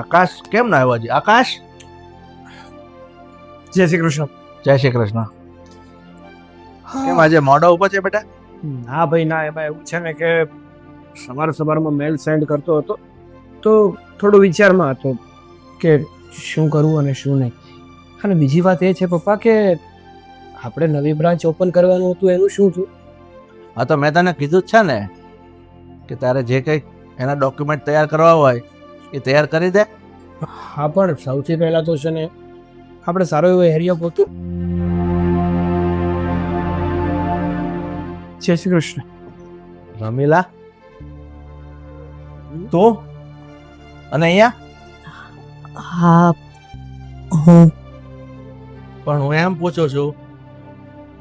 આકાશ કેમ ના આવ્યો હજી? આકાશ, જય શ્રી કૃષ્ણ. જય શ્રી કૃષ્ણ. કેમ આજે મોડા ઉપર છે બેટા? ના ભાઈ ના, એમાં એવું છે ને કે સવારમાં મેલ સેન્ડ કરતો હતો તો થોડો વિચારમાં હતો કે શું કરવું અને શું નહીં. અને બીજી વાત એ છે પપ્પા કે આપણે નવી બ્રાન્ચ ઓપન કરવાનું હતું એનું શું થયું? હા તો મેં તને કીધું જ છે ને કે તારે જે કંઈ એના ડોક્યુમેન્ટ તૈયાર કરવા હોય એ તૈયાર કરી દે. હા પણ સૌથી પહેલા તો છે ને આપણે સારો એવો એરિયા ગોતું. જય શ્રી કૃષ્ણ. રમીલા, તું અને અહીંયા? હા, હું પણ હું એમ પૂછું છું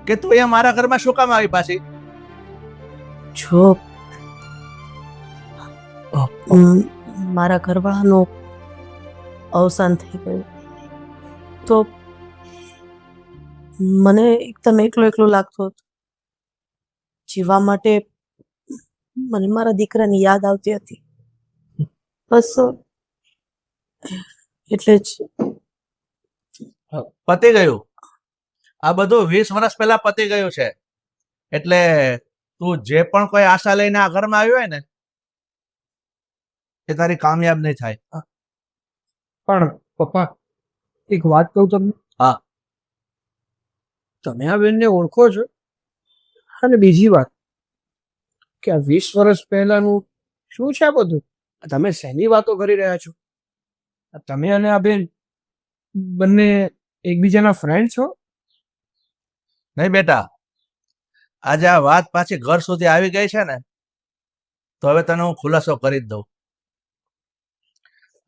કે તું અહીંયા મારા ઘરમાં શું કામ આવી પાછી? જો મારા ઘરવાળાનું અવસાન થઈ ગયું તો મને એકદમ એકલો એકલો લાગતો હતો. જીવવા માટે મને મારા દીકરાની યાદ આવતી હતી. બસ એટલે જ પતી ગયું. આ બધું 20 વર્ષ પહેલા પતી ગયું છે. એટલે તું જે પણ કોઈ આશા લઈને આ ઘરમાં આવ્યો હોય ને એ તારી કામયાબ નહીં થાય. પણ પપ્પા એક વાત કહું તમને. હા. તમે આ બેનને ઓળખો છો? અને બીજી વાત કે આ 20 વર્ષ પહેલાનું શું છે આ બધું? તમે શેની વાતો કરી રહ્યા છો? તમે અને આ બેન બંને એકબીજાના ફ્રેન્ડ છો? નહીં બેટા, આજે આ વાત પાછી ઘર સુધી આવી ગઈ છે ને તો હવે તને હું ખુલાસો કરી જ દઉં.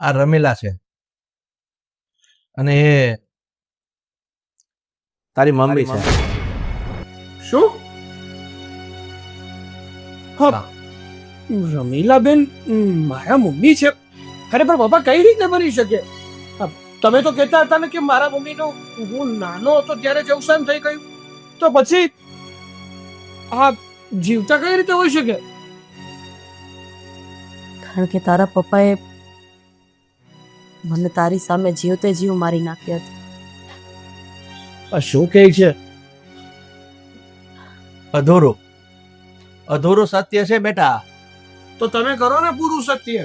આ રમીલા છે અને એ તારી મમ્મી છે. શું? હા, રમીલાબેન મારા મમ્મી છે? અરે પણ પપ્પા કઈ રીતે બની શકે? તમે તો કહેતા હતા ને કે મારા મમ્મીનું હું નાનો હતો ત્યારે જ અવસાન થઈ ગયું, તો પછી આ જીવતા કઈ રીતે હોઈ શકે? કારણ કે તારા પપ્પાએ મને તારી સામે જીવતે જીવ મારી નાખી હતી. આ શું કહે છે? અધૂરું અધૂરું સત્ય છે બેટા. તો તમે કરો ને પૂરું સત્ય.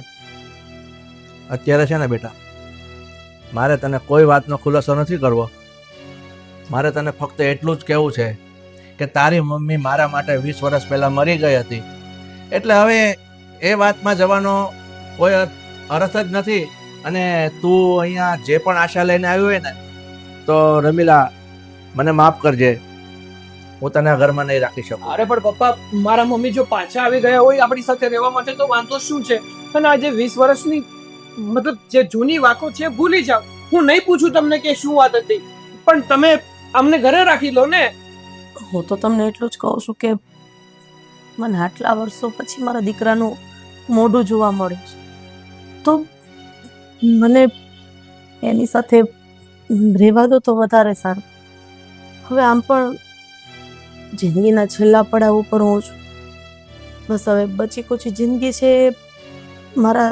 અત્યારે છે ને બેટા, મારે તને કોઈ વાતનો ખુલાસો નથી કરવો. મારે તને ફક્ત એટલું જ કહેવું છે કે તારી મમ્મી મારા માટે 20 વર્ષ પહેલા મરી ગઈ હતી. એટલે હવે એ વાતમાં જવાનો કોઈ અર્થ જ નથી. અને તું અહીંયા જે પણ આશા લઈને આવ્યો હોય ને તો રમીલા મને માફ કરજે, હું તને આ ઘરમાં નહીં રાખી શકું. અરે પણ પપ્પા, મારા મમ્મી જો પાછા આવી ગયા હોય આપણી સાથે રહેવા માટે તો વાંધો શું છે? અને આજે 20 વર્ષની મતલબ જે જૂની વાતો છે ભૂલી જાઓ. હું નહીં પૂછું તમને કે શું વાત હતી, પણ તમે અમને ઘરે રાખી લો ને. હું તો તમને એટલું જ કહું છું કે મને આટલા વર્ષો પછી મારા દીકરાનું મોઢું જોવા મળ્યું છે તો મને એની સાથે રહેવા દો તો વધારે સારું. હવે આમ પણ જિંદગીના છેલ્લા પડાવ ઉપર હું છું. બસ હવે બચી કુચી જિંદગી છે મારા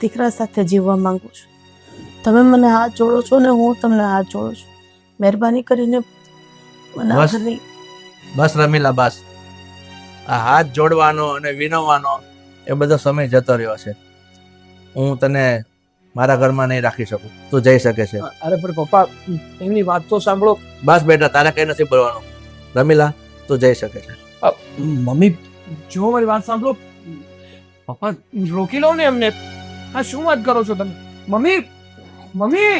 દીકરા સાથે જીવવા માંગુ છું. તમે મને હાથ જોડો છો ને હું તમને હાથ જોડું છું. મહેરબાની કરીને મને બસ. ઘરની બસ રમીલા, બસ. આ હાથ જોડવાનો અને વિનવવાનો એ બધો સમય જતો રહ્યો છે. હું તને મારા ઘરમાં નહીં રાખી શકું. તું જઈ શકે છે. અરે પણ પપ્પા, એમની વાત તો સાંભળો. બસ બેટા, તારે કઈ નથી બોલવાનું. રમીલા, તું જઈ શકે છે. મમ્મી, જો મારી વાત સાંભળો. પપ્પા રોકી લો ને એમને. હા, શું વાત કરો છો તમે? Mummy, mummy.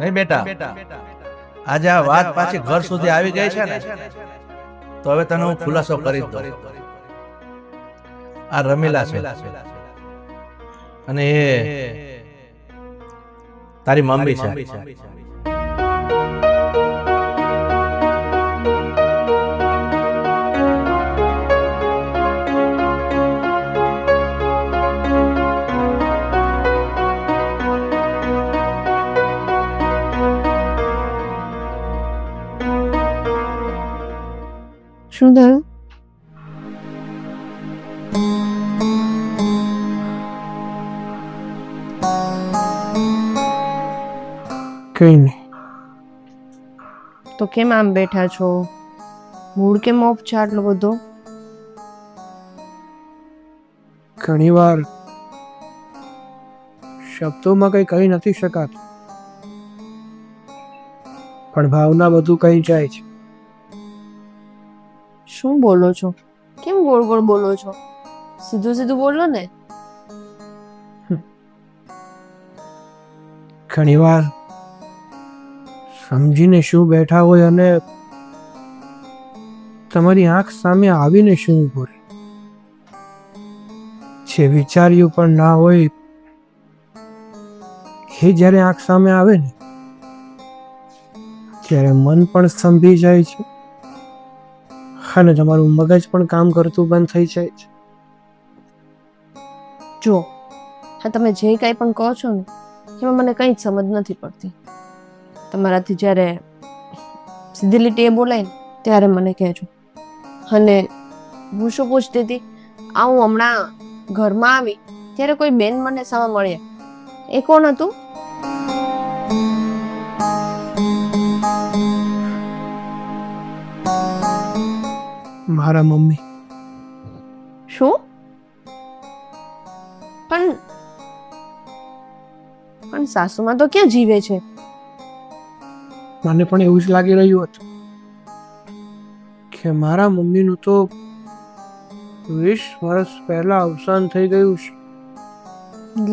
નહીં બેટા, આજે આ વાત પાછી ઘર સુધી આવી ગઈ છે ને તો હવે તને હું ખુલાસો કરી જ દઉં. આ રમીલા છે અને એ તારી મમ્મી છે. શું થયું? કઈ નહીં. તો કેમ આમ બેઠા છો? મૂડ કેમ ઓફ છે આટલો બધો? ઘણીવાર શબ્દોમાં કઈ કહી નથી શકાતું, પણ ભાવના બધું કહી જાય છે. શું બોલો છો? કેમ ગોળ ગોળ બોલો છો? સીધું સીધું બોલો ને. ઘણીવાર સમજીને શું બેઠા હોય અને તમારી આંખ સામે આવીને શું ઊભું રહે, જે વિચાર્યું પણ ના હોય એ જ્યારે આંખ સામે આવે ને ત્યારે મન પણ સ્તંભી જાય છે અને તમારું મગજ પણ કામ કરતું બંધ થઈ જાય છે. જો હા, તમે જે કાંઈ પણ કહો છો ને એમાં મને કંઈ જ સમજ નથી પડતી. તમારાથી જ્યારે સીધી લીટી એ બોલાય ને ત્યારે મને કહેજો. અને હું શું પૂછતી હતી, આ હું હમણાં ઘરમાં આવી ત્યારે કોઈ બેન મને સામે મળ્યા, એ કોણ હતું? મારા મમ્મી. શું? પણ પણ સાસુમાં તો ક્યાં જીવે છે? મને પણ એવું જ લાગી રહ્યું હતું કે મારા મમ્મીનું તો 20 વર્ષ પહેલા અવસાન થઈ ગયું છે.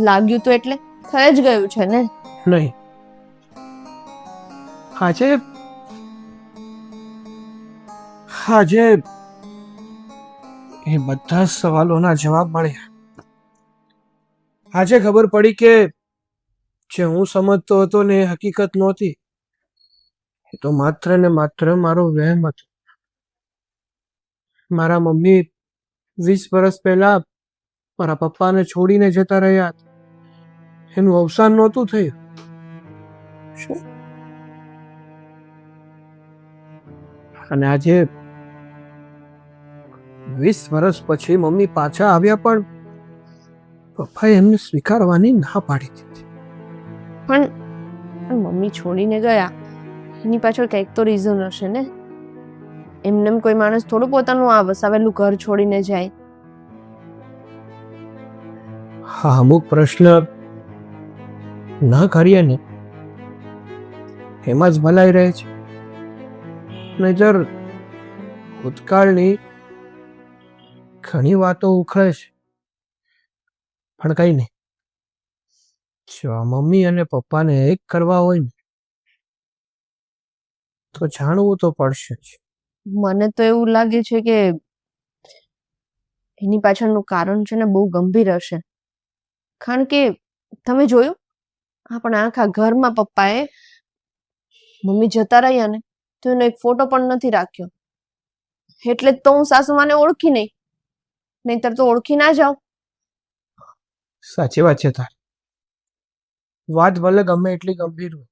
લાગ્યું તો એટલે થઈ જ ગયું છે ને. નહીં, આજે એ બધા સવાલોના જવાબ મળ્યા. આજે ખબર પડી કે જે હું સમજતો હતો ને એ હકીકત નહોતી. એ તો માત્ર ને માત્ર મારો વહેમ હતો. મારા મમ્મી 20 વર્ષ પહેલા મારા પપ્પાને છોડીને જતા રહ્યા હતા. એનું અવસાન નહોતું થયું. શું? અને આજે 20 વર્ષ પછી મમ્મી પાછા આવ્યા, પણ પપ્પાએ એમને સ્વીકારવાની ના પાડી દીધી. પણ મમ્મી છોડીને ગયા એની પાછળ કંઈક તો રીઝન હશે ને. એમને કોઈ માણસ થોડું પોતાનું આ વસાવેલું ઘર છોડીને જાય. હા, અમુક પ્રશ્ન ના કરીએ ને એમાં જ ભલાઈ રહે છે. નહીતર ભૂતકાળની ઘણી વાતો ઉખળે છે. પણ કઈ નહીં, જો આ મમ્મી અને પપ્પાને એક કરવા હોય ને તો જાણવું તો પડશે જ. મને તો એવું લાગે છે કે એની પાછળનું કારણ છે ને બહુ ગંભીર હશે. કારણ કે તમે જોયું, આપણા આખા ઘરમાં પપ્પાએ મમ્મી જતા રહ્યા ને તો એનો એક ફોટો પણ નથી રાખ્યો. એટલે જ તો હું સાસુમાને ઓળખી નહીં, નહીતર તો ઓળખી ના જાઉં. સાચી વાત છે તારી. વાત ભલે ગમે એટલી ગંભીર હોય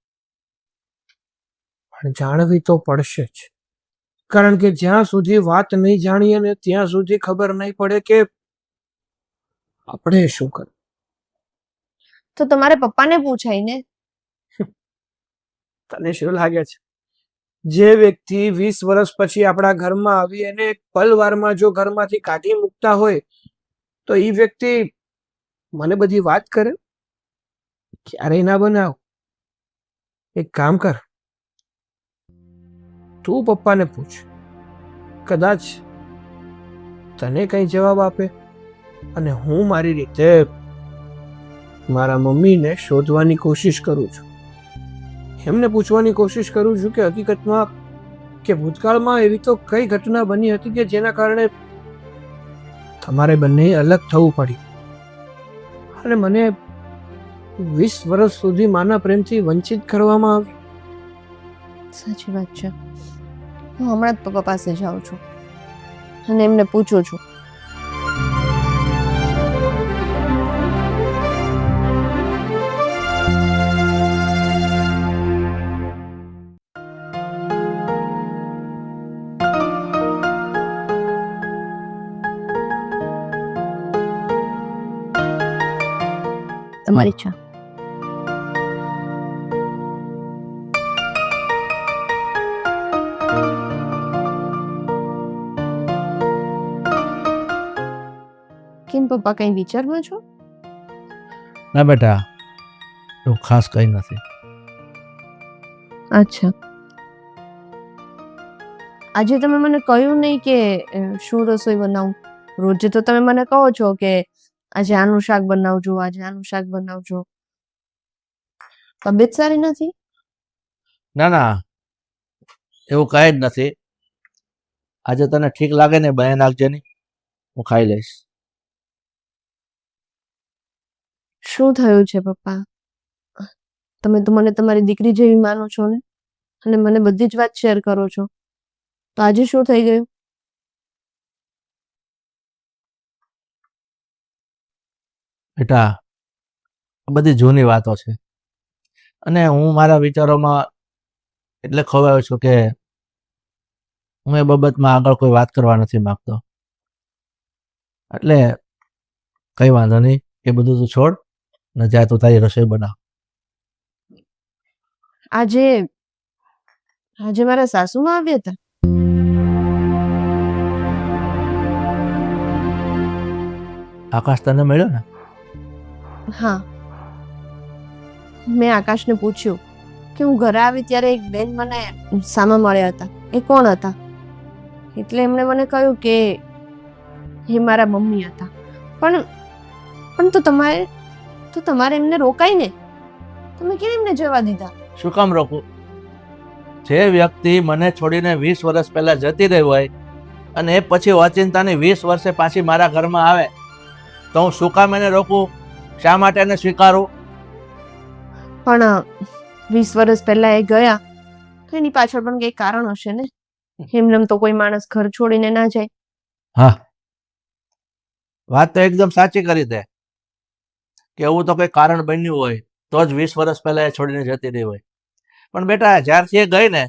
પણ જાણવી તો પડશે જ. કારણ કે જ્યાં સુધી વાત નહીં જાણીએ ને ત્યાં સુધી ખબર નહીં પડે કે આપણે શું કરવું. તો તમારે પપ્પાને પૂછાય ને. તને શું લાગે છે, જે વ્યક્તિ 20 વર્ષ પછી આપણા ઘરમાં આવી એને એક પલવારમાં જો ઘરમાંથી કાઢી મૂકતા હોય તો એ વ્યક્તિ મને બધી વાત કરે? ક્યારેય ના બનાવ. એક કામ કર, તું પપ્પાને પૂછ, કદાચ તને કઈ જવાબ આપે અને હું મારી રીતે મારા મમ્મીને શોધવાની કોશિશ કરું છું. એમને પૂછવાની કોશિશ કરું છું કે હકીકતમાં કે ભૂતકાળમાં એવી તો કઈ ઘટના બની હતી કે જેના કારણે તમારે બંને અલગ થવું પડ્યું અને મને 20 વર્ષ સુધી માના પ્રેમથી વંચિત કરવામાં આવ્યું. સાચી વાત છે. હું હમણાં જ પપ્પા પાસે જાઉં છું અને એમને પૂછું છું. તમારી ચા. કેમ પપ્પા, કઈ વિચારમાં છો? ના બેટા, એવું ખાસ કંઈ નથી. અચ્છા, આજે તમે મને કહ્યું નહીં કે શું રસોઈ બનાવું. રોજે તો તમે મને કહો છો કે આજે આનું શાક બનાવજો, આજે આનું શાક બનાવજો. તબિયત સારી નથી? ના ના, એવું કાંઈ જ નથી. આજે તને ઠીક લાગે ને બનાવી નાખજે ની, હું ખાઈ લઈશ. શું થયું છે પપ્પા? તમે તો મને તમારી દીકરી જેવી માનો છો ને, અને મને બધી જ વાત શેર કરો છો. તો આજે શું થઈ ગયું? બેટા, આ બધી જૂની વાતો છે, અને હું મારા વિચારોમાં એટલે ખોવાયો છું કે હું એ બાબતમાં આગળ કોઈ વાત કરવા નથી માંગતો. એટલે કઈ વાંધો નહીં, એ બધું તું છોડ ને જા તું તારી રસોઈ બનાવ. આજે આજે મારા સાસુમાં આવ્યા હતા. આકાશ તને મળ્યો ને? હા, મેં આકાશને પૂછ્યું કે હું ઘરે આવી ત્યારે એક બેન મને સામા મળ્યા હતા, એ કોણ હતા? એટલે એમણે મને કહ્યું કે એ મારા મમ્મી હતા. પણ પણ તો તમારે એમને રોકાય ને, તમે કેમ એમને જવા દીધા? શું કામ રોકું? જે વ્યક્તિ મને છોડીને 20 વર્ષ પહેલા જતી રહી હોય અને એ પછી અચિંતાની 20 વર્ષે પાછી મારા ઘરમાં આવે તો હું શું કામ એને રોકું? શા માટે એને સ્વીકારું? પણ 20 વર્ષ પહેલા એ ગયા તો એની પાછળ પણ કઈ કારણ હશે ને. એમને તો કોઈ માણસ ઘર છોડીને ના જાય. હા, વાત તો એકદમ સાચી કરી દે કે એવું તો કોઈ કારણ બન્યું હોય તો જ 20 વર્ષ પહેલા એ છોડીને જતી રહી હોય. પણ બેટા, જ્યારથી એ ગઈ ને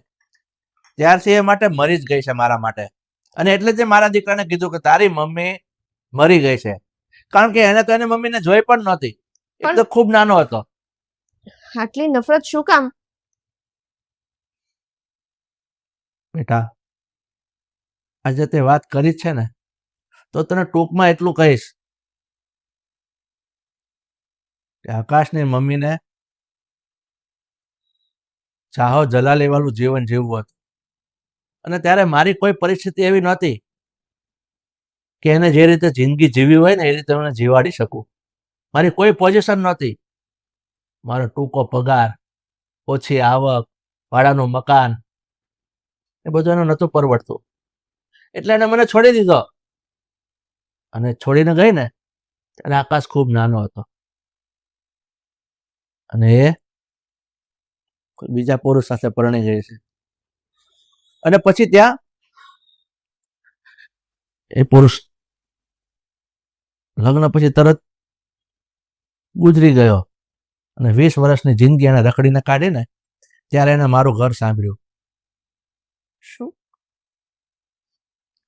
ત્યારથી એ માટે મરી જ ગઈ છે મારા માટે. અને એટલે જ મારા દીકરાને કીધું કે તારી મમ્મી મરી ગઈ છે, કારણ કે એને તો એની મમ્મીને જોઈ પણ નહોતી. એ તો ખૂબ નાનો હતો. આટલી નફરત શું કામ? બેટા, આજે તે વાત કરી છે ને, તો તને ટૂંકમાં એટલું કહીશ કે આકાશની મમ્મીને ચાહો જલાલી વાળું જીવન જીવવું હતું, અને ત્યારે મારી કોઈ પરિસ્થિતિ એવી નહોતી કે એને જે રીતે જિંદગી જીવી હોય ને એ રીતે હું જીવાડી શકું. મારી કોઈ પોઝિશન નહોતી. મારો ટૂંકો પગાર, ઓછી આવક, ભાડાનું મકાન, એ બધું એને નહોતું પરવડતું. એટલે એને મને છોડી દીધો. અને છોડીને ગઈ ને ત્યારે આકાશ ખૂબ નાનો હતો, અને એ કોઈ બીજા પુરુષ સાથે પરણી ગઈ છે. અને પછી ત્યાં એ પુરુષ લગ્ન પછી તરત ગુજરી ગયો, અને 20 વર્ષની જિંદગી એને રખડીને કાઢીને ત્યારે એને મારું ઘર સાંભળ્યું. શું?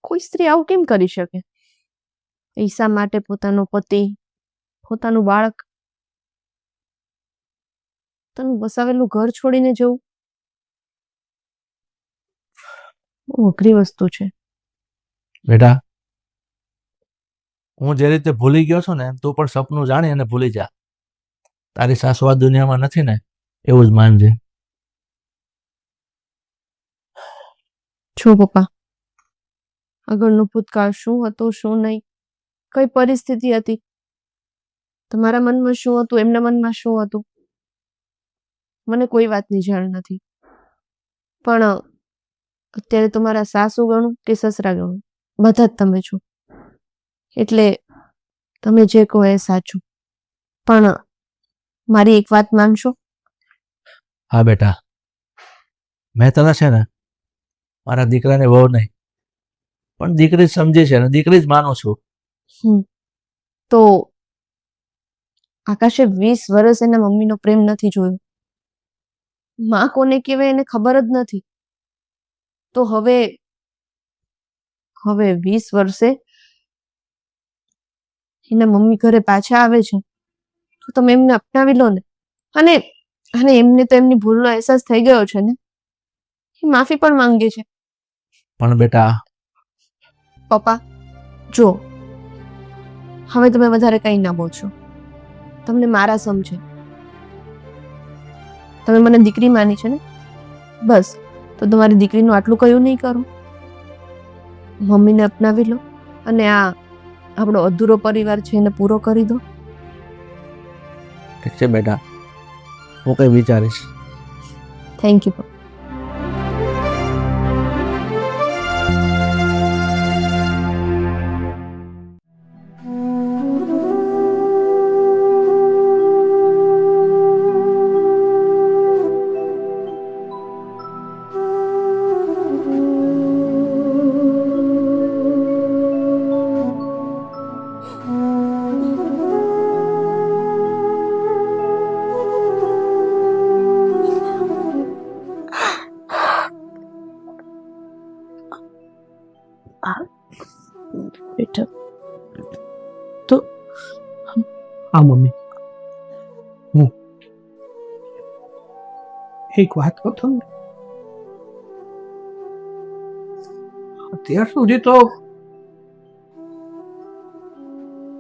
કોઈ સ્ત્રી આવું કેમ કરી શકે? પૈસા માટે પોતાનો પતિ, પોતાનું બાળક, પોતાનું વસાવેલું ઘર છોડીને જવું બહુ અઘરી વસ્તુ છે. બેટા, હું જે રીતે ભૂલી ગયો છું ને એમ તું પણ સપનું જાણી અને ભૂલી જા. તારી સાસુ આ દુનિયામાં નથી ને એવું જ માનજે. છો પપ્પા, આગળનો ભૂતકાળ શું હતો, શું નહીં, કઈ પરિસ્થિતિ હતી, તમારા મનમાં શું હતું, એમના મનમાં શું હતું, મને કોઈ વાતની જાણ નથી. પણ અત્યારે તમારા સાસુ ગણું કે સસરા ગણું, બધા જ તમે છો. એટલે તમે જે કહો એ સાચું. પણ મારી એક વાત માનશો? હા બેટા, મેં તને છે ને મારા દીકરાને બહુ નહીં પણ દીકરી જ સમજી છે, ને દીકરી જ માનું છું. તો આકાશે 20 વર્ષ એના મમ્મીનો પ્રેમ નથી જોયો. માં કોને કહેવાય એને ખબર જ નથી. તો હવે 20 વર્ષે એના મમ્મી ઘરે પાછા આવે છે, તો તો તમે એમને અપનાવી લો ને. અને અને એમને તો એમની ભૂલનો અહેસાસ થઈ ગયો છે ને, એ માફી પણ માંગે છે. પણ બેટા, પપ્પા જો, હવે તમે વધારે કંઈ ના બોલશો. તમને મારા સમજે. તમે મને દીકરી માની છે ને, બસ તો તમારી દીકરીનું આટલું કયું નહીં કરું. મમ્મીને અપનાવી લો અને આ આપણો અધૂરો પરિવાર છે એને પૂરો કરી દો. ઠીક છે બેટા, હું કંઈ વિચારીશ. Thank you. બેટા તો હા મમ્મી, હું એક વાત કહું તમને. અત્યાર સુધી તો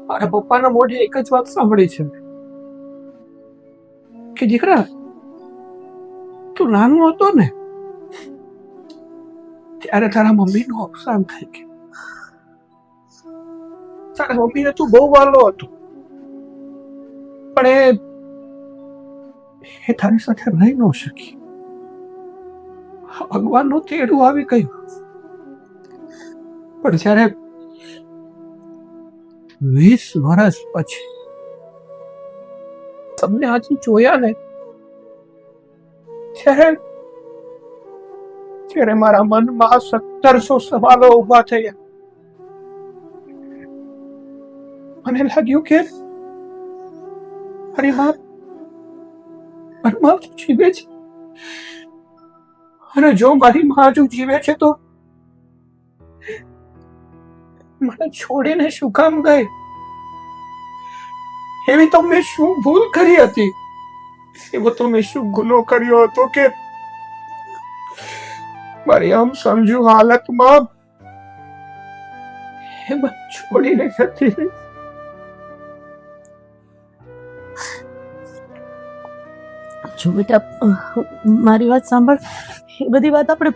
મારા પપ્પાના મોઢે એક જ વાત સાંભળી છે કે દીકરા, તું નાનો હતો ને ત્યારે તારા મમ્મીનું અવસાન થઈ ગયું. તારા મમ્મીને તું બહુ વાલો હતો, પણ એ તારી સાથે રહી ન શકી. ભગવાનનું તેડું આવી ગયું. પણ જ્યારે 20 વર્ષ પછી તમને આજે જોયા ને, ત્યારે મારા મનમાં 1700 સવાલો ઉભા થયા. મને લાગ્યું કે મારી માં જીવે છે, અને જો મારી માં હજુ જીવે છે તો મને છોડીને શું કામ ગઈ? એવી તો મેં શું ભૂલ કરી હતી? એવો તો મેં શું ગુનો કર્યો હતો કે મારી આમ સમજુ હાલતમાં એ મને છોડીને જતી રહી? જો બેટા, મારી વાત સાંભળ. એ બધી વાત આપણે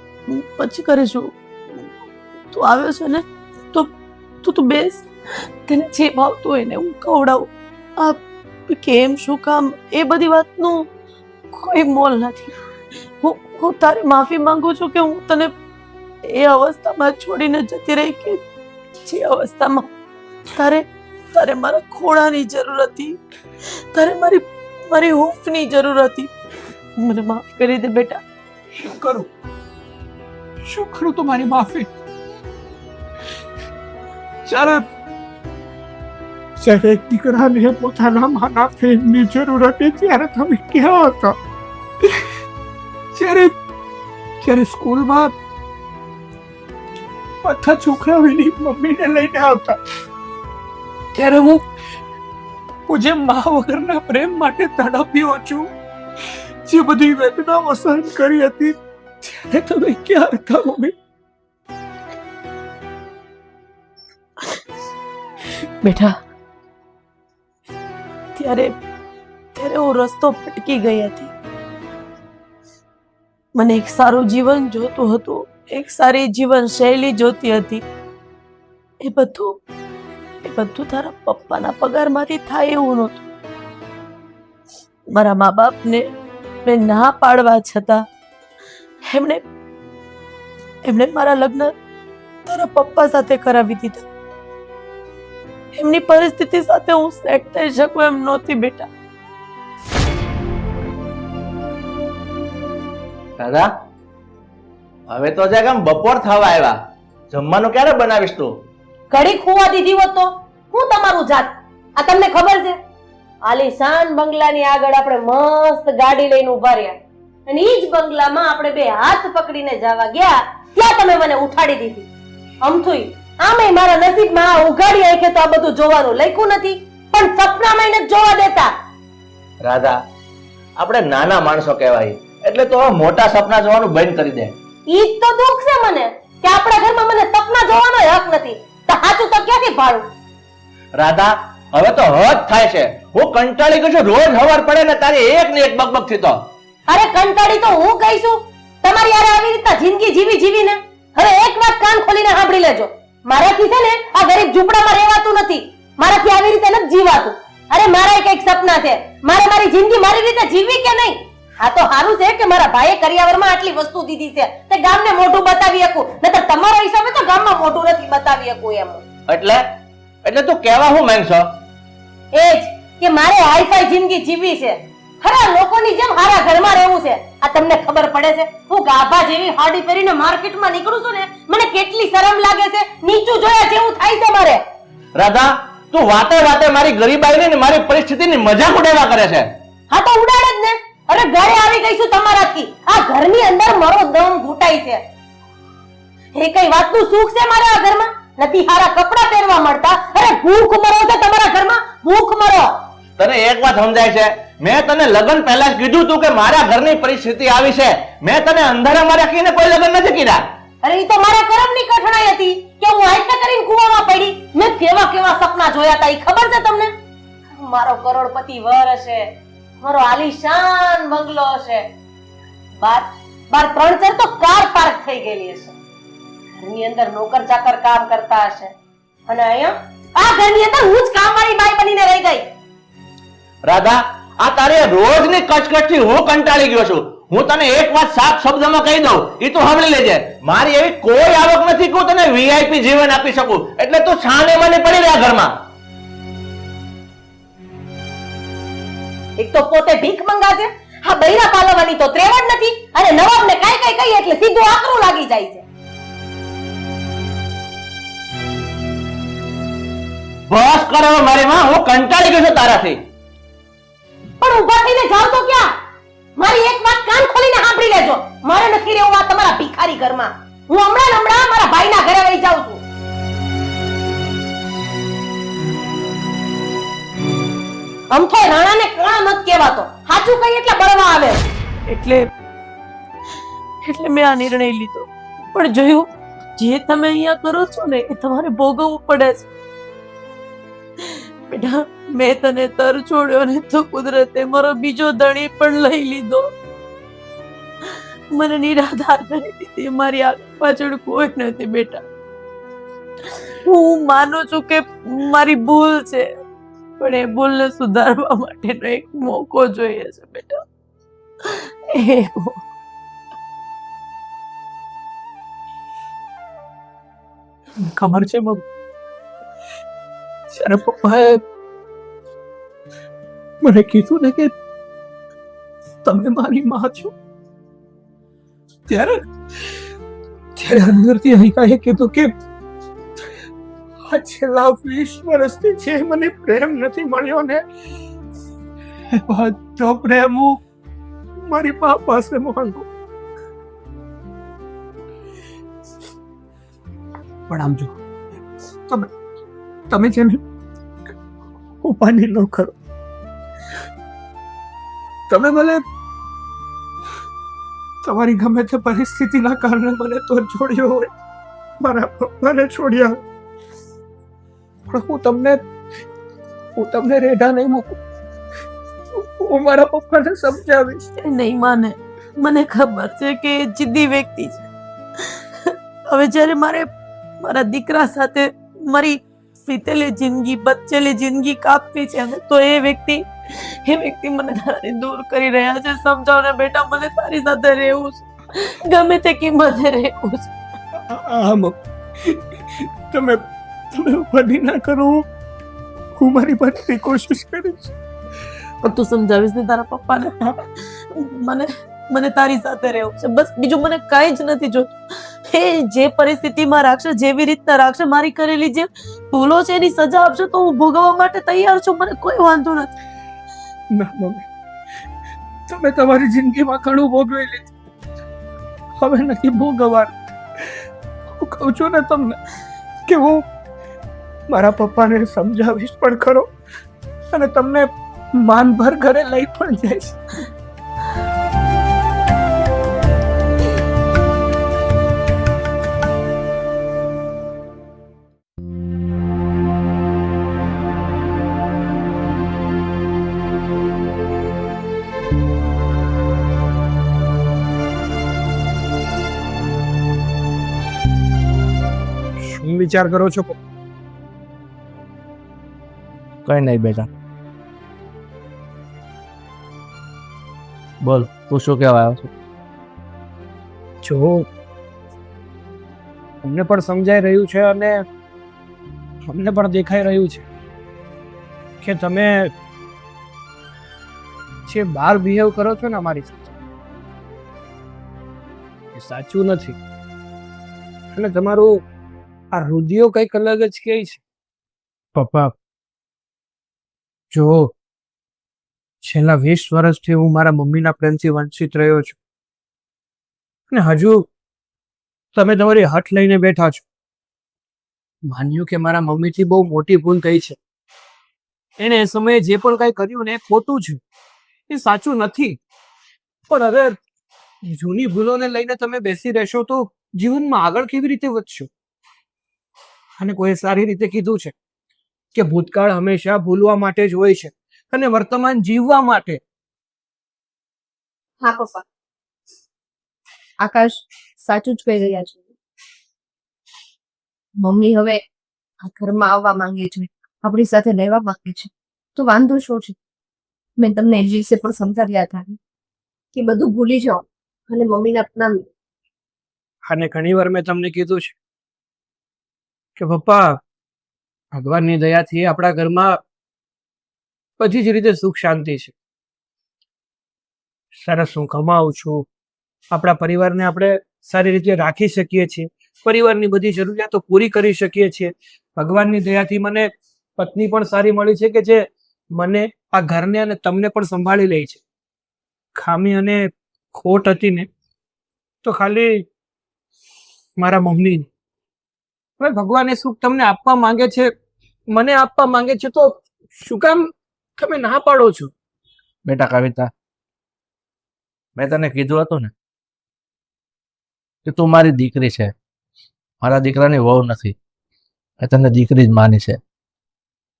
પછી કરીશું. તું આવ્યો છે ને, તો તું બેસ. તને જે ભાવતું હોય ને હું ખવડાવું. આ કેમ શું કામ એ બધી વાતનું કોઈ મોલ નથી. હું તારી માફી માંગુ છું કે હું તને એ અવસ્થામાં છોડીને જતી રહી, કે જે અવસ્થામાં તારે મારા ખોળાની જરૂર હતી, તારે મારી હૂંફની જરૂર હતી. મને માફ કરી દે બેટા. શું કરું તમારી માફી? જ્યારે એક દીકરાને પોતાના માના પ્રેમની જરૂર હતી ત્યારે તમે ક્યાં હતા? જ્યારે સ્કૂલમાં બધા છોકરાઓની મમ્મીને લઈને આવતા, ત્યારે હું જે મા વગરના પ્રેમ માટે તડપ્યો છું, જે બધી વેદનાઓ સહન કરી હતી, ત્યારે તમે ક્યાં હતા મમ્મી? બેટા, ત્યારે હું રસ્તો ભટકી ગઈ હતી. મને એક સારું જીવન જોતું હતું, એક સારી જીવન શૈલી જોતી હતી. એ બધું તારા પપ્પાના પગારમાંથી થાય એવું નહોતું. મારા મા બાપને મેં ના પાડવા છતાં એમણે મારા લગ્ન તારા પપ્પા સાથે કરાવી દીધા. એમની પરિસ્થિતિ સાથે હું સેટ થઈ શકું એમ નહોતી બેટા. દાદા, હવે તો જરાક આમ બપોર થવા આવ્યા. જમવાનું ક્યારે બનાવીશ તું? ઘડી ખુવા દીધી હોત તો હું તમારું જાત. આ તમને ખબર છે, આલીશાન બંગલાની આગળ આપણે મસ્ત ગાડી લઈને ઉભા રહ્યા, અને ઈ જ બંગલામાં આપણે બે હાથ પકડીને જવા ગયા, ત્યાં તમે મને ઉઠાડી દીધી. અમથુય આમે મારા નસીબમાં આ ઉઘાડી આંખે તો આ બધું જોવાનું લખ્યું નથી, પણ સપનામાં નથી જોવા દેતા. રાધા, આપણે નાના માણસો કહેવાય, એટલે તો હવે મોટા સપના જોવાનું બંધ કરી દે. ઈ જ તો દુઃખ છે મને કે આપણા ઘરમાં મને સપના જોવાનો હક નથી. તો સાચું તો ક્યાંથી પાડું? રાધા, હવે તો હદ થાય છે. હું કંટાળી ગયો છું. રોજ હવાર પડે ને તારી એક ને એક બકબક થી તો. અરે કંટાળી તો હું ગઈ છું તમારી યાર આવી રીતના જિંદગી જીવીને. હવે એક વાત કાન ખોલીને સાંભળી લેજો. મારાથી છે ને આ ગરીબ ઝૂંપડામાં રહેવાતું નથી. મારાથી આવી રીતે નથી જીવાતું. અરે મારા કઈક સપના છે. મારે મારી જિંદગી મારી રીતે જીવવી કે નહીં? હા તો સારું છે કે મારા ભાઈએ કરિયાવરમાં આટલી વસ્તુ દીધી છે તે ગામને મોઢું બતાવી શકું. નહીતર તમારા હિસાબે તો ગામમાં મોઢું નથી બતાવી શકું એમ. એટલે તું કહેવા હું માંગશો? એ જ કે મારે હાઈફાઈ જિંદગી જીવવી છે. ખરા લોકોની જેમ હારા ઘરમાં રહેવું છે. આ તમને ખબર પડે છે? હું ગાભા જેવી હાડી પહેરીને માર્કેટમાં નીકળું છું ને મને કેટલી શરમ લાગે છે. નીચું જોયા જેવું થાય છે મારે. રાધા, તું વાતે વાતે મારી ગરીબાઈને ને મારી પરિસ્થિતિની મજાક ઉડાવ્યા કરે છે. હા તો ઉડાડે જ ને. અરે ઘરે આવી ગઈ છું તમારાથી. આ ઘરની અંદર મારો દમ ઘૂંટાય છે. એ કઈ વાતનું સુખ છે મારે આ ઘરમાં? નથી હારા કપડા પહેરવા મળતા. અરે ભૂખ મરો છે તમારા ઘરમાં. ભૂખ મરો. તને એક વાત સમજાય છે? મેં તને લગ્ન પહેલા જ કીધું તું કે મારા ઘરની પરિસ્થિતિ આવી છે. મેં તને અંધારામાં રાખીને કોઈ લગ્ન નથી કર્યા. અરે ઈ તો મારા કરમની કઠણાઈ હતી કે હું આટલા કરીને કૂવામાં પડી. મેં કેવા કેવા સપના જોયા હતા ઈ ખબર છે તમને? મારો કરોડપતિ વર હશે, મારો આલીશાન બંગલો હશે, બાર 3-4 તો કાર પાર્ક થઈ ગયેલી હશે, ઘરની અંદર નોકર ચાકર કામ કરતા હશે, અને અહીંયા આ ઘરની અંદર હું જ કામવાળી બાઈ બનીને રહી ગઈ. રાધા, આ તારે રોજની કચકચથી હું કંટાળી ગયો છું. હું તને એક વાત સાફ શબ્દમાં કહી દઉં, ઈ તું સાંભળી લેજે. મારી એવી કોઈ આવક નથી કે હું તને વીઆઈપી જીવન આપી શકું. એટલે તું છાને મને પડી રહ્યા ઘરમાં. એક તો પોતે ભીખ મંગાજે, હા બૈરા પાલવાની તો ત્રેવડ નથી, અને નવાબને કાઈ કઈ એટલે સીધું આકરું લાગી જાય છે. બસ કરો મારી માં, હું કંટાળી ગયો છું તારાથી. પણ ઊભા થઈને જાવ તો ક્યાં? મારી એક વાત કાન ખોલીને સાંભળી લેજો. મારે નથી રહેવું આ તમારા ભિખારી ઘરમાં. હું હમણાં મારા ભાઈના ઘરે વહી જાઉં છું. અમથો રાણાને કાણા મત કહેવાતો. સાચું કઈ એટલે બળવા આવે. એટલે મેં આ નિર્ણય લીધો. પણ જોયું, જે તમે અહીંયા કરો છો ને એ તમારે ભોગવવું પડે છે. બેટા, મેં તને તર છોડ્યો ને તો કુદરતે મારો બીજો ધણી પણ લઈ લીધો. મને નિરાધાર કરી દીધી. મારી આગળ પાછળ કોઈ નથી બેટા. હું માનું છું કે મારી ભૂલ છે, પણ એ ભૂલને સુધારવા માટેનો એક મોકો જોઈએ છે બેટા. ખબર છે મમ્મી, જ્યારે પપ્પાએ મને કીધું ને કે તમે મારી માં છો, ત્યારે અંદરથી હૈયાએ કીધું કે આ છેલ્લા 20 વર્ષથી જે મને પ્રેમ નથી મળ્યો ને એ બધો પ્રેમ હું મારી મા પાસે માંગુ. પણ આમ જો, તમે જેને ઉપાધિ ન કરો. તમે ભલે તમારી ગમે તે પરિસ્થિતિના કારણે મને તો છોડ્યો હોય, મારા પપ્પાને છોડ્યા, પણ હું તમને રેઢા નહીં મૂકું. હું મારા પપ્પાને સમજાવીશ. નહીં માને. મને ખબર છે કે એ જિદ્દી વ્યક્તિ છે. હવે જ્યારે મારા દીકરા સાથે મારી વીતેલી જિંદગી, બચેલી જિંદગી કાપવી છે, તો એ વ્યક્તિ મને તારાથી દૂર કરી રહ્યા છે. સમજાવ ને બેટા, મને તારી સાથે રહેવું છે, ગમે તે કિંમતે રહેવું છે. તમે ઉપાધિ ના કરો. હું મારી બધી કોશિશ કરીશ. પણ તું સમજાવીશ ને તારા પપ્પાને? મને તારી સાથે રહેવું છે, બસ. બીજું મને કાંઈ જ નથી જોતું. એ જે પરિસ્થિતિમાં રાખશે, જેવી રીતના રાખશે, મારી કરેલી જે ભૂલો છે એની સજા આપશે તો હું ભોગવવા માટે તૈયાર છું. મને કોઈ વાંધો નથી. ના મમ્મી, તમે તમારી જિંદગીમાં ઘણું ભોગવી લીધું, હવે નથી ભોગવવાનું. હું કહું છું ને તમને કે હું મારા પપ્પાને સમજાવીશ પણ ખરો, અને તમને માનભર ઘરે લઈ પણ જઈશ. શું વિચાર કરો છો? કઈ નહીં બેટા. બોલ, તું શું કહેવા આવ્યો છો? જો અમને પણ સમજાઈ રહ્યું છે અને અમને પણ દેખાઈ રહ્યું છે કે તમે જે બહાર બિહેવ કરો છો ને અમારી સાથે એ સાચું નથી. અને તમારું આ રુધિયો કંઈક અલગ જ કહે છે. પપ્પા, જો છેલ્લા 20 વર્ષથી હું મારા મમ્મીના પ્રેમથી વંચિત રહ્યો છું અને હજુ તમે તમારી હઠ લઈને બેઠા છો. માન્યું કે મારા મમ્મીથી બહુ મોટી ભૂલ થઈ છે. એને એ સમયે જે પણ કંઈ કર્યું ને એ ખોટું છે, એ સાચું નથી. પણ હવે જૂની ભૂલોને લઈને તમે બેસી રહેશો તો જીવનમાં આગળ કેવી રીતે વધશો? અને કોઈ સારી રીતે કીધું છે કે ભૂતકાળ હંમેશા ભૂલવા માટે જ હોય છે અને વર્તમાન જીવવા માટે. હા પપ્પા, આકાશ સાચું જ કહી રહ્યા છે. મમ્મી હવે આ ઘરમાં આવવા માંગે છે, આપણી સાથે રહેવા માંગે છે, તો વાંધો શું છે? મેં તમને એ વિશે પણ સમજાવ્યા હતા કે બધું ભૂલી જાઓ અને મમ્મીને અપનાવી લો. અને ઘણીવાર મેં તમને કીધું છે કે પપ્પા, ભગવાનની દયાથી આપણા ઘરમાં બધી જ રીતે સુખ શાંતિ છે. સરસ હું કમાઉં છું, આપણા પરિવારને આપણે સારી રીતે રાખી શકીએ છીએ, પરિવારની બધી જરૂરિયાતો પૂરી કરી શકીએ છીએ. ભગવાનની દયાથી મને પત્ની પણ સારી મળી છે કે જે મને, આ ઘરને અને તમને પણ સંભાળી લે છે. ખામી અને ખોટ હતી ને તો ખાલી મારા મમ્મી. હવે ભગવાન એ સુખ તમને આપવા માંગે છે, મને આપવા માંગે છે, તો શું કામ તમે ના પાડો છો? બેટા કવિતા, મેં તને કીધું હતું ને કે તું મારી દીકરી છે, મારા દીકરાની વહુ નથી. મેં તને દીકરી જ માની છે.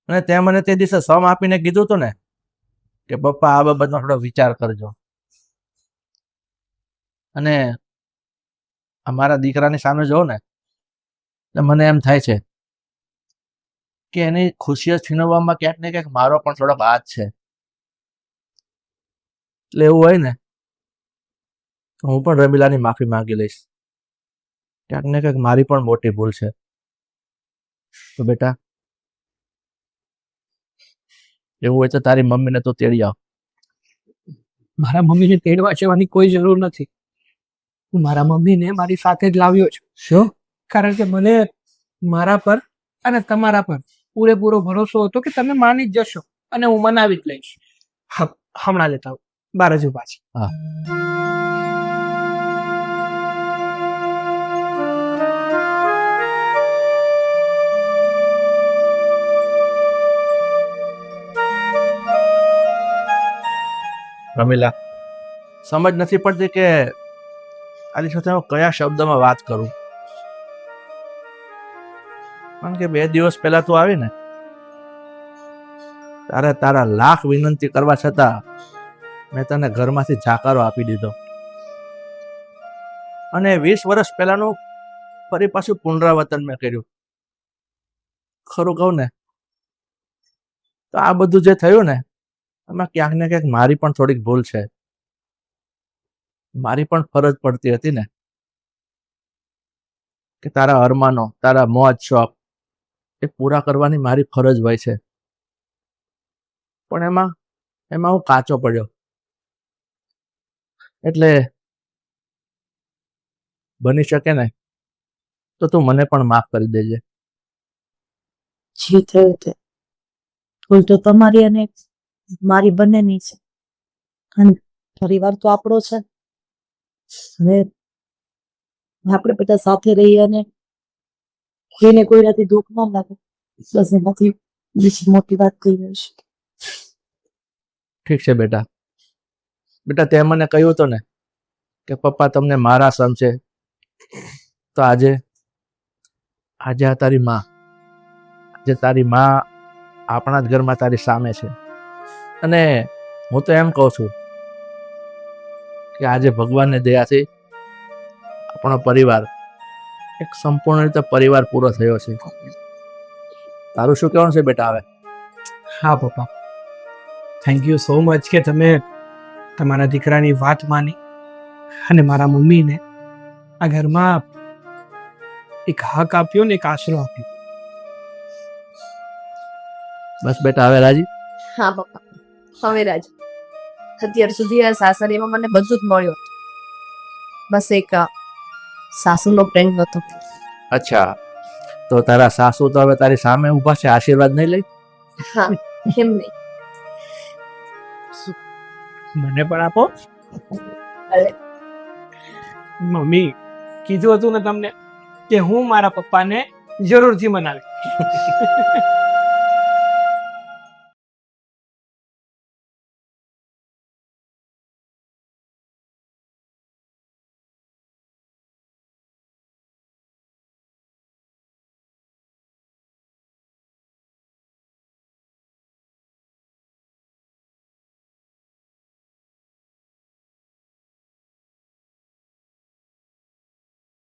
અને તે મને તે દિવસે સમ આપીને કીધું હતું ને કે પપ્પા આ બાબતનો થોડો વિચાર કરજો. અને અમારા દીકરાની સામે જોઉં ને તો મને એમ થાય છે કે એની ખુશીઓ છીનવવામાં ક્યાંક ને ક્યાંક મારો પણ થોડોક હાથ છે. એટલે એવું હોય ને તો હું પણ રમીલાની માફી માંગી લઈશ. ક્યાંક ને ક્યાંક મારી પણ મોટી ભૂલ છે. તો બેટા, એવું હોય તો તારી મમ્મીને તો તેડી આવ. મારા મમ્મીને તેડવા જવાની કોઈ જરૂર નથી. હું મારા મમ્મીને મારી સાથે જ લાવ્યો છું. શું? કારણ કે મને મારા પર અને તમારા પર પૂરેપૂરો ભરોસો હતો કે તમે માની જ જશો અને હું મનાવી જ લઈશ. હા, હમણાં લેતા આવું, બાર જ ઉભા છે. હા. રમીલા, સમજ નથી પડતી કે આની સાથે હું કયા શબ્દમાં વાત કરું. કારણ કે 2 દિવસ પહેલા તું આવી ને તારે તારા લાખ વિનંતી કરવા છતાં મેં તને ઘરમાંથી જાકારો આપી દીધો. અને 20 વર્ષ પહેલાનું ફરી પાછું પુનરાવર્તન મેં કર્યું. ખરું કહું ને તો આ બધું જે થયું ને એમાં ક્યાંક ને ક્યાંક મારી પણ થોડીક ભૂલ છે. મારી પણ ફરજ પડતી હતી ને કે તારા અરમાનો, તારા મોજ શોખ એ પૂરા કરવાની મારી ફરજ હોય છે. પણ એમાં હું કાચો પડ્યો. એટલે બની શકે ને તો તું મને પણ માફ કરી દેજે. જે થયું તે ભૂલ તો તમારી અને મારી બંનેની છે. અને પરિવાર તો આપણો છે. હવે આપણે બધા સાથે રહીએ અને કોઈને કોઈનાથી દુઃખ ના લાગે, બસ એનાથી બીજી મોટી વાત કહી છે. ઠીક છે બેટા. બેટા તે મને કહ્યું હતું ને કે પપ્પા તમને મારા સમજે, તો આજે આજે આ તારી માં, આજે તારી માં આપણા જ ઘરમાં તારી સામે છે. અને હું તો એમ કહું છું કે આજે ભગવાનની દયાથી આપણો પરિવાર એક સંપૂર્ણ રીતે પરિવાર પૂરો થયો છે. તારું શું કહેવાનું છે બેટા હવે? હા પપ્પા, થેન્ક યુ સો મચ કે તમે તમારા દીકરાની વાત માની અને મારા મમ્મીને આ ઘરમાં એક હક આપ્યો ને એક આશરો આપ્યો. બસ બેટા હવે રાજી? હા પપ્પા, હવે રાજી. અત્યાર સુધી આ સાસરીમાં મને બધું જ મળ્યું હતું. બસ એક સાસુનો પ્રેમ નહોતો. અચ્છા, તો તારા સાસુ તો હવે તારી સામે ઊભા છે, આશીર્વાદ નહીં લઈ? હા, કેમ નહીં. મને પણ આપો. અરે. મમ્મી કીધું હતું ને તમને કે હું મારા પપ્પાને જરૂરથી મનાવી.